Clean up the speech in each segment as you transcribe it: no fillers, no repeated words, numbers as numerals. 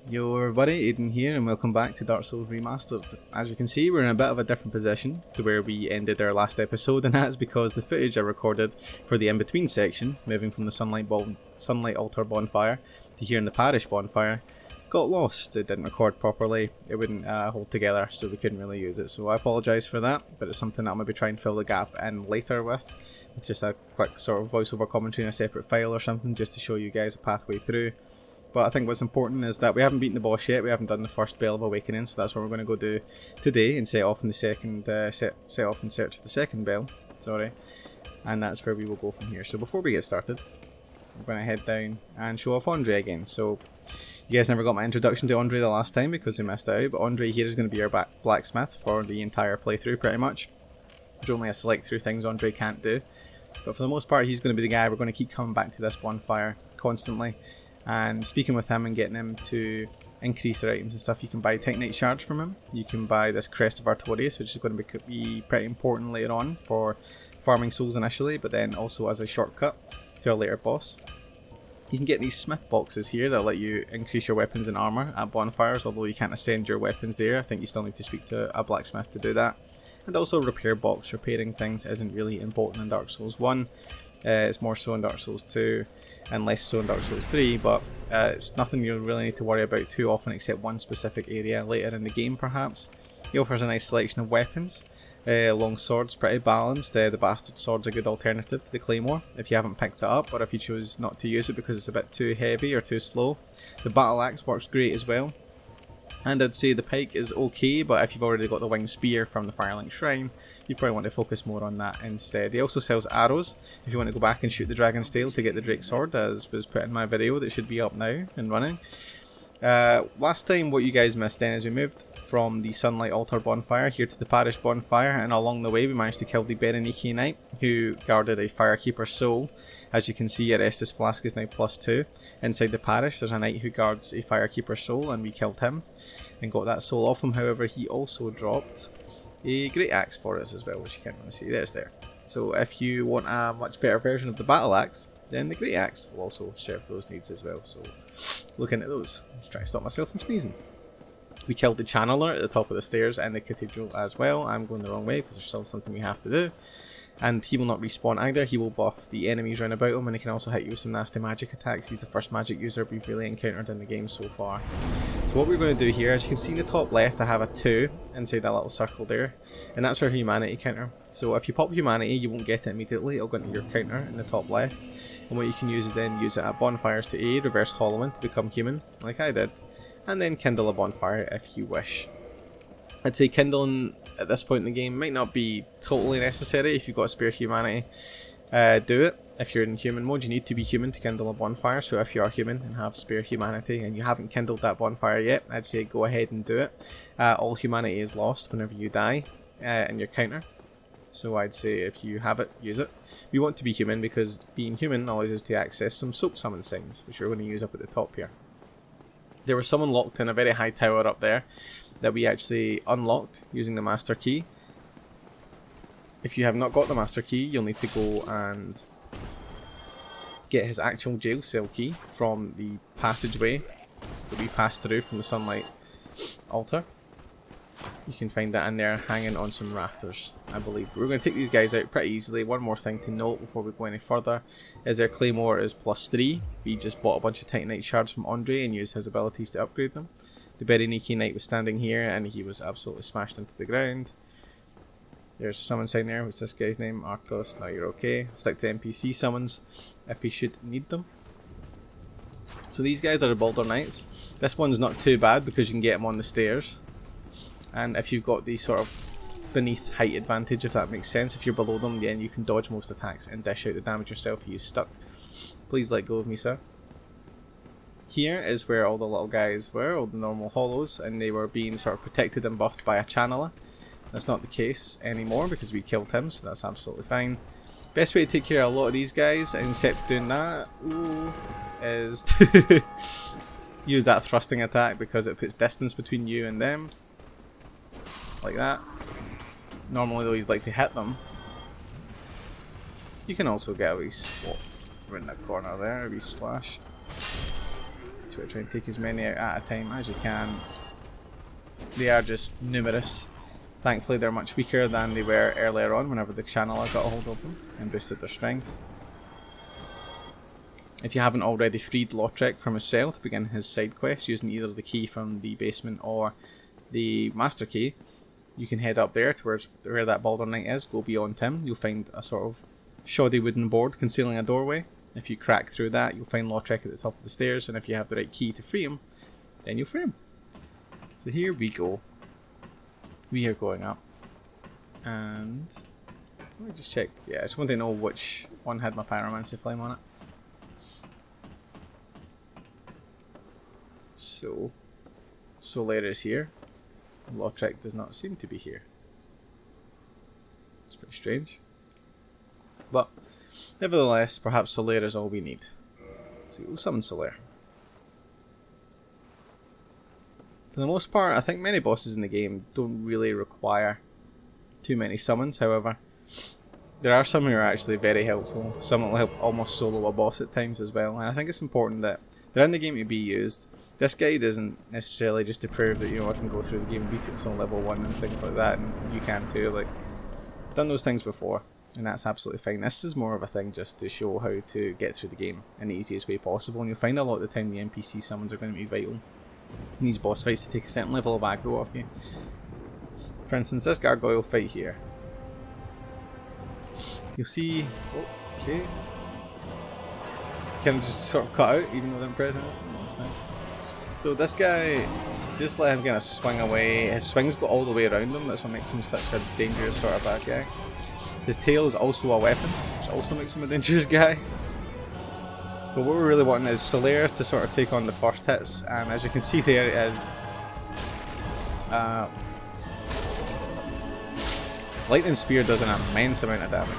Yo everybody, Aiden here and welcome back to Dark Souls Remastered. As you can see, we're in a bit of a different position to where we ended our last episode, and that's because the footage I recorded for the in-between section, moving from the Sunlight Altar bonfire to here in the Parish bonfire, got lost. It didn't record properly, it wouldn't hold together, so we couldn't really use it. So I apologise for that, but it's something that I'll maybe try and fill the gap in later with just a quick sort of voiceover commentary in a separate file or something, just to show you guys a pathway through. But I think what's important is that we haven't beaten the boss yet. We haven't done the first Bell of Awakening, so that's what we're going to go do today and set off in the second, set off in search of the second bell. Sorry, and that's where we will go from here. So before we get started, we're going to head down and show off Andre again. So you guys never got my introduction to Andre the last time because we missed out. But Andre here is going to be our blacksmith for the entire playthrough, pretty much. There's only a select few things Andre can't do, but for the most part, he's going to be the guy we're going to keep coming back to this bonfire constantly. And speaking with him and getting him to increase their items and stuff, you can buy Titanite shards from him. You can buy this Crest of Artorias, which is going to be pretty important later on for farming souls initially, but then also as a shortcut to a later boss. You can get these smith boxes here that let you increase your weapons and armour at bonfires, although you can't ascend your weapons there. I think you still need to speak to a blacksmith to do that. And also a repair box. Repairing things isn't really important in Dark Souls 1. It's more so in Dark Souls 2. And less so in Dark Souls 3, but it's nothing you really need to worry about too often except one specific area later in the game perhaps. He offers a nice selection of weapons. Long swords, pretty balanced. The Bastard Sword's a good alternative to the Claymore if you haven't picked it up, or if you choose not to use it because it's a bit too heavy or too slow. The Battle Axe works great as well. And I'd say the pike is okay, but if you've already got the winged spear from the Firelink Shrine, you probably want to focus more on that instead. He also sells arrows if you want to go back and shoot the Dragon's Tail to get the Drake Sword, as was put in my video that should be up now and running. Last time what you guys missed then is we moved from the Sunlight Altar bonfire here to the Parish bonfire, and along the way we managed to kill the Berenike Knight who guarded a Firekeeper's soul. As you can see, our Estus Flask is now +2. Inside the Parish there's a knight who guards a Firekeeper's soul, and we killed him and got that soul off him. However, he also dropped a great axe for us as well, which you can't really see. There's there. So if you want a much better version of the battle axe, then the great axe will also serve those needs as well. So look into those. I'm just trying to stop myself from sneezing. We killed the channeler at the top of the stairs and the cathedral as well. I'm going the wrong way because there's still something we have to do. And he will not respawn either. He will buff the enemies round about him, and he can also hit you with some nasty magic attacks. He's the first magic user we've really encountered in the game so far. So what we're going to do here, as you can see in the top left, I have a 2 inside that little circle there, and that's our humanity counter. So if you pop humanity, you won't get it immediately. It'll go into your counter in the top left, and what you can use is then use it at bonfires to A, reverse hollowing to become human, like I did, and then kindle a bonfire if you wish. I'd say kindling at this point in the game might not be totally necessary. If you've got spare humanity, do it. If you're in human mode, you need to be human to kindle a bonfire, so if you are human and have spare humanity and you haven't kindled that bonfire yet, I'd say go ahead and do it. All humanity is lost whenever you die in your counter, so I'd say if you have it, use it. We want to be human because being human allows us to access some soap summon things, which we're going to use up at the top here. There was someone locked in a very high tower up there that we actually unlocked using the master key. If you have not got the master key, you'll need to go and get his actual jail cell key from the passageway that we passed through from the Sunlight Altar. You can find that in there hanging on some rafters, I believe. We're going to take these guys out pretty easily. One more thing to note before we go any further is their Claymore is +3. We just bought a bunch of Titanite shards from Andre and used his abilities to upgrade them. The Berenike Knight was standing here and he was absolutely smashed into the ground. There's a summon sign there. What's this guy's name? Arctos. Now you're okay. Stick to NPC summons if we should need them. So these guys are the Baldur Knights. This one's not too bad because you can get them on the stairs. And if you've got the sort of beneath height advantage, if that makes sense, if you're below them, then you can dodge most attacks and dish out the damage yourself. He is stuck. Please let go of me, sir. Here is where all the little guys were, all the normal hollows, and they were being sort of protected and buffed by a channeler. That's not the case anymore because we killed him, so that's absolutely fine. Best way to take care of a lot of these guys, instead of doing that, is to use that thrusting attack because it puts distance between you and them. Like that. Normally though you'd like to hit them. You can also get a wee spot around that corner there, a wee slash. To we're trying to take as many out at a time as you can. They are just numerous. Thankfully they're much weaker than they were earlier on whenever the Channeler got a hold of them and boosted their strength. If you haven't already freed Lautrec from his cell to begin his side quest using either the key from the basement or the master key, you can head up there to where that Baldur Knight is, go beyond him. You'll find a sort of shoddy wooden board concealing a doorway. If you crack through that, you'll find Lautrec at the top of the stairs, and if you have the right key to free him, then you'll free him. So here we go. We are going up. And let me just check. Yeah, I just want to know which one had my Pyromancy Flame on it. So, Solera is here. Lautrec does not seem to be here. It's pretty strange. But, nevertheless, perhaps Solera is all we need. So we'll summon Solera. For the most part, I think many bosses in the game don't really require too many summons. However, there are some who are actually very helpful. Some will help almost solo a boss at times as well. And I think it's important that they're in the game to be used. This guide isn't necessarily just to prove that, you know, I can go through the game and beat it on level 1 and things like that, and you can too. Like, I've done those things before, and that's absolutely fine. This is more of a thing just to show how to get through the game in the easiest way possible, and you'll find a lot of the time the NPC summons are going to be vital in these boss fights to take a certain level of aggro off you. For instance, this gargoyle fight here. You'll see... Oh, okay. Kind of just sort of cut out, even though I'm pressing it. That's fine. So this guy, just let him kind of swing away. His swings go all the way around him, that's what makes him such a dangerous sort of bad guy. His tail is also a weapon, which also makes him a dangerous guy. But what we're really wanting is Solera to sort of take on the first hits, and as you can see there it is... his lightning spear does an immense amount of damage.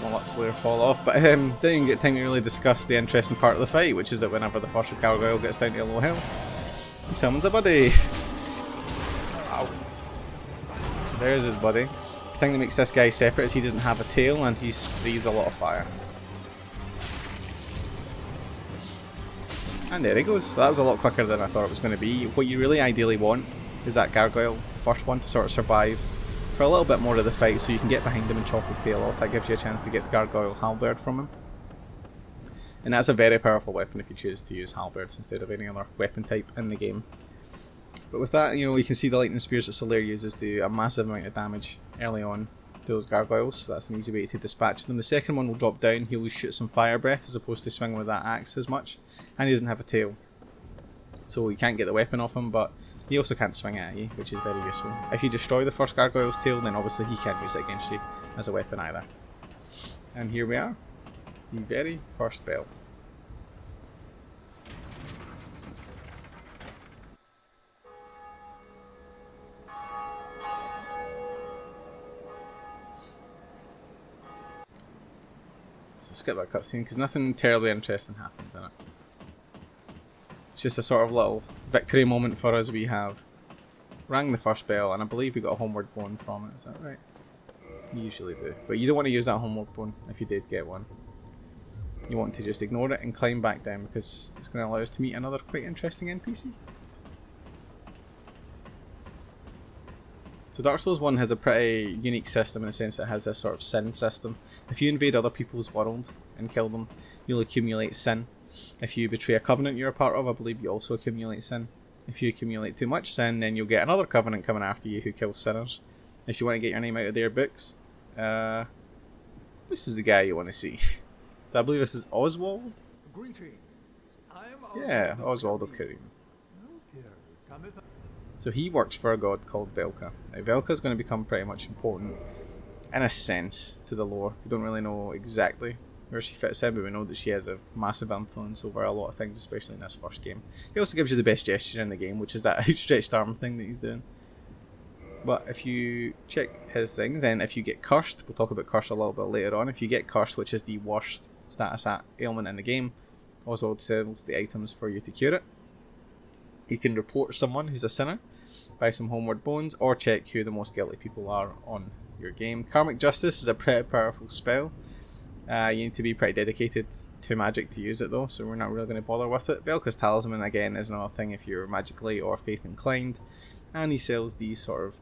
I'll let Solera fall off, but didn't even get time to really discuss the interesting part of the fight, which is that whenever the first gargoyle gets down to low health, he summons a buddy. Ow. So there's his buddy. The thing that makes this guy separate is he doesn't have a tail and he sprays a lot of fire. And there he goes. So that was a lot quicker than I thought it was going to be. What you really ideally want is that gargoyle, the first one, to sort of survive for a little bit more of the fight so you can get behind him and chop his tail off. That gives you a chance to get the gargoyle halberd from him. And that's a very powerful weapon if you choose to use halberds instead of any other weapon type in the game. But with that, you know, you can see the lightning spears that Solera uses do a massive amount of damage early on to those gargoyles, so that's an easy way to dispatch them. The second one will drop down, he'll shoot some fire breath as opposed to swing with that axe as much, and he doesn't have a tail. So you can't get the weapon off him, but he also can't swing at you, which is very useful. If you destroy the first gargoyle's tail, then obviously he can't use it against you as a weapon either. And here we are, the very first bell. So skip that cutscene because nothing terribly interesting happens in it. It's just a sort of little victory moment for us. We have rang the first bell, and I believe we got a homeward bone from it. Is that right? You usually do, but you don't want to use that homeward bone if you did get one. You want to just ignore it and climb back down because it's going to allow us to meet another quite interesting NPC. So Dark Souls 1 has a pretty unique system in the sense that it has this sort of sin system. If you invade other people's world and kill them, you'll accumulate sin. If you betray a covenant you're a part of, I believe you also accumulate sin. If you accumulate too much sin, then you'll get another covenant coming after you who kills sinners. If you want to get your name out of their books, this is the guy you want to see. I believe this is Oswald? Greetings. I am Oswald. Yeah, Oswald of Carim. So he works for a god called Velka. Now Velka is going to become pretty much important, in a sense, to the lore. We don't really know exactly where she fits in, but we know that she has a massive influence over a lot of things, especially in this first game. He also gives you the best gesture in the game, which is that outstretched arm thing that he's doing. But if you check his things, then if you get cursed, we'll talk about curse a little bit later on, if you get cursed, which is the worst status ailment in the game, Oswald sells the items for you to cure it. You can report someone who's a sinner, buy some homeward bones, or check who the most guilty people are on your game. Karmic Justice is a pretty powerful spell. You need to be pretty dedicated to magic to use it though, so we're not really going to bother with it. Belka's Talisman again is another thing if you're magically or faith inclined, and he sells these sort of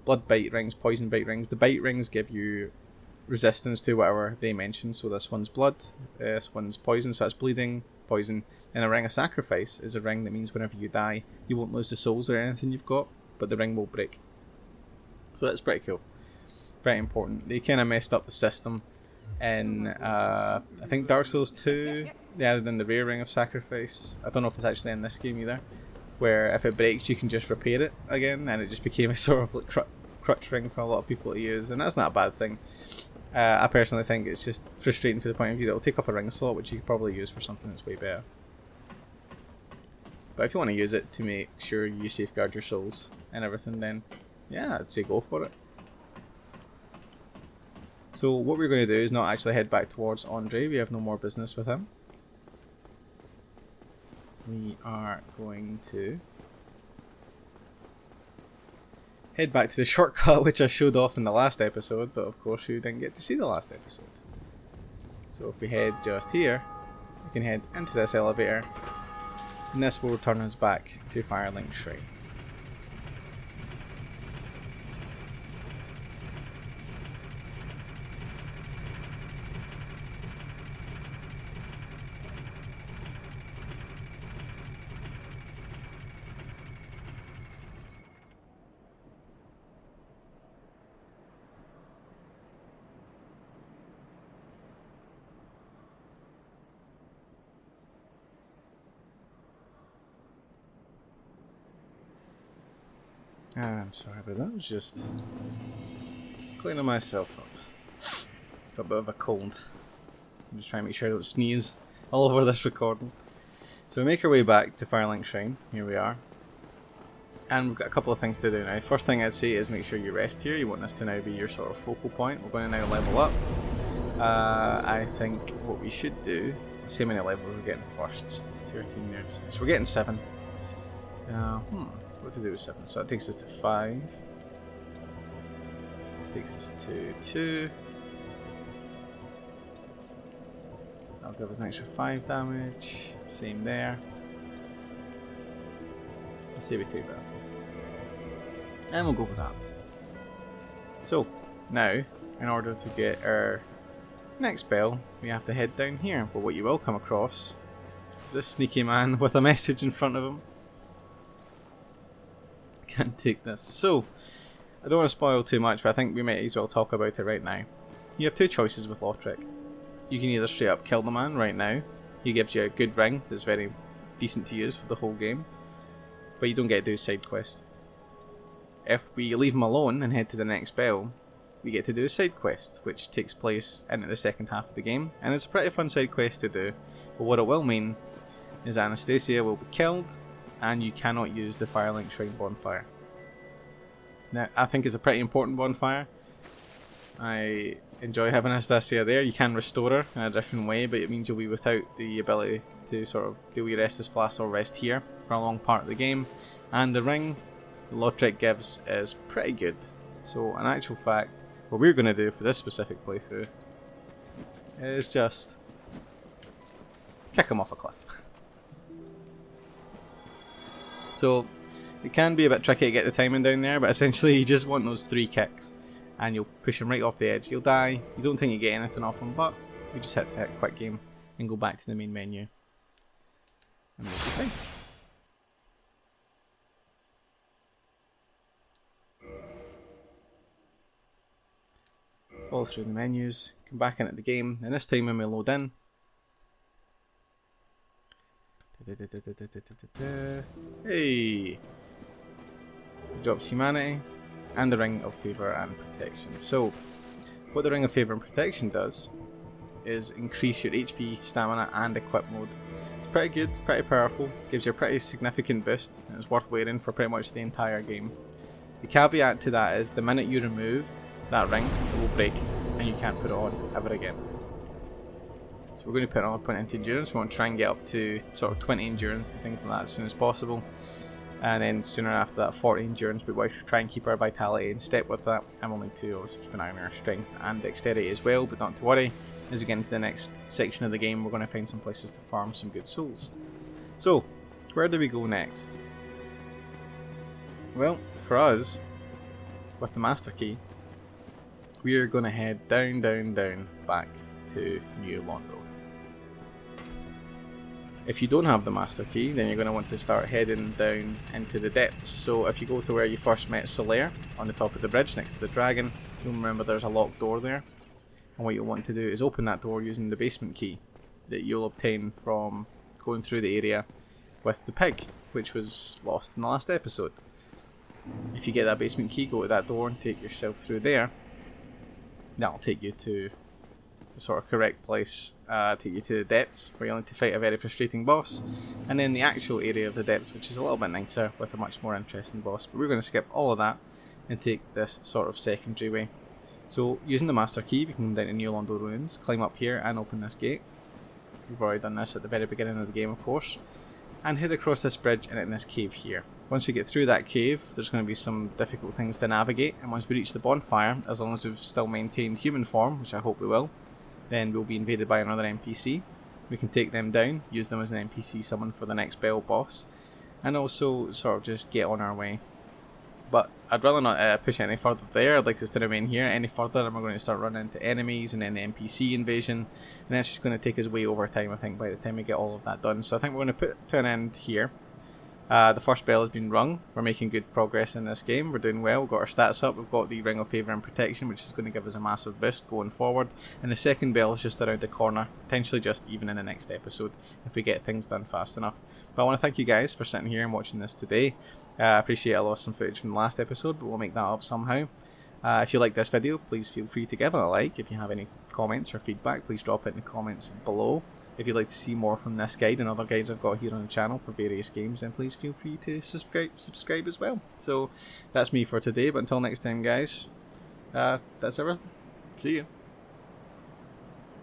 blood bite rings, poison bite rings. The bite rings give you resistance to whatever they mention, so this one's blood, this one's poison, so that's bleeding, poison, and a ring of sacrifice is a ring that means whenever you die you won't lose the souls or anything you've got, but the ring will break. So that's pretty cool, very important. They kind of messed up the system in I think Dark Souls 2, they added in the rare ring of sacrifice. I don't know if it's actually in this game either, where if it breaks you can just repair it again, and it just became a sort of like crutch ring for a lot of people to use, and that's not a bad thing. I personally think it's just frustrating for the point of view that it'll take up a ring slot which you could probably use for something that's way better. But if you want to use it to make sure you safeguard your souls and everything, then yeah, I'd say go for it. So what we're going to do is not actually head back towards Andre, we have no more business with him. We are going to head back to the shortcut which I showed off in the last episode, but of course you didn't get to see the last episode. So if we head just here, we can head into this elevator, and this will return us back to Firelink Shrine. I'm sorry, but that was just cleaning myself up. Got a bit of a cold. I'm just trying to make sure I don't sneeze all over this recording. So we make our way back to Firelink Shrine. Here we are. And we've got a couple of things to do now. First thing I'd say is make sure you rest here. You want this to now be your sort of focal point. We're going to now level up. I think what we should do, let's see how many levels we're getting first. So 13 there just now. So we're getting 7. What to do with 7? So that takes us to 5. Takes us to 2. That'll give us an extra 5 damage. Same there. Let's see if we take that. And we'll go with that. So, now, in order to get our next spell, we have to head down here. But what you will come across is this sneaky man with a message in front of him. Can't take this. So, I don't want to spoil too much, but I think we might as well talk about it right now. You have two choices with Lothric. You can either straight up kill the man right now. He gives you a good ring that's very decent to use for the whole game, but you don't get to do his side quest. If we leave him alone and head to the next spell, we get to do a side quest, which takes place into the second half of the game, and it's a pretty fun side quest to do. But what it will mean is Anastasia will be killed, and you cannot use the Firelink Shrine bonfire. Now, I think it's a pretty important bonfire. I enjoy having Anastasia there. You can restore her in a different way, but it means you'll be without the ability to sort of do your Estus Flask or rest here for a long part of the game. And the ring Lothric gives is pretty good. So, in actual fact, what we're going to do for this specific playthrough is just kick him off a cliff. So, it can be a bit tricky to get the timing down there, but essentially you just want those 3 kicks and you'll push him right off the edge. He'll die, you don't think you get anything off him, but you just hit quick game and go back to the main menu. And we'll be fine. Follow through the menus, come back into the game, and this time when we load in, hey! It drops humanity and the Ring of Favour and Protection. So, what the Ring of Favour and Protection does is increase your HP, stamina and equip mode. It's pretty good, pretty powerful, gives you a pretty significant boost, and it's worth wearing for pretty much the entire game. The caveat to that is the minute you remove that ring, it will break and you can't put it on ever again. So we're going to put another point into endurance. We want to try and get up to sort of 20 endurance and things like that as soon as possible. And then sooner after that 40 endurance, but we try and keep our vitality in step with that. And we'll need to obviously keep an eye on our strength and dexterity as well, but not to worry. as we get into the next section of the game, we're going to find some places to farm some good souls. So, where do we go next? Well, for us, with the Master Key, we are going to head down, down, down, back to New Londo. If you don't have the Master Key, then you're going to want to start heading down into the depths. So if you go to where you first met Solaire, on the top of the bridge next to the dragon, you'll remember there's a locked door there. And what you'll want to do is open that door using the basement key that you'll obtain from going through the area with the pig, which was lost in the last episode. If you get that basement key, go to that door and take yourself through there. That'll take you to the sort of correct place, take you to the depths, where you'll need to fight a very frustrating boss, and then the actual area of the depths, which is a little bit nicer with a much more interesting boss. But we're going to skip all of that and take this sort of secondary way. So using the Master Key, we can come down to New Londo Ruins, climb up here and open this gate. We've already done this at the very beginning of the game, of course, and head across this bridge and in this cave here. Once we get through that cave, there's going to be some difficult things to navigate, and once we reach the bonfire, as long as we've still maintained human form, which I hope we will, then we'll be invaded by another NPC. We can take them down, use them as an NPC summon for the next Bell boss, and also sort of just get on our way. But I'd rather not push it any further there. I'd like us to remain here any further, and we're going to start running into enemies and then the NPC invasion, and that's just going to take us way over time, I think, by the time we get all of that done. So I think we're going to put to an end here. The first bell has been rung. We're making good progress in this game. We're doing well. We've got our stats up. We've got the Ring of Favour and Protection, which is going to give us a massive boost going forward. And the second bell is just around the corner, potentially just even in the next episode, if we get things done fast enough. But I want to thank you guys for sitting here and watching this today. I appreciate I lost some footage from the last episode, but we'll make that up somehow. If you like this video, please feel free to give it a like. If you have any comments or feedback, please drop it in the comments below. If you'd like to see more from this guide and other guides I've got here on the channel for various games, then please feel free to subscribe as well. So that's me for today, but until next time guys, that's everything. See ya.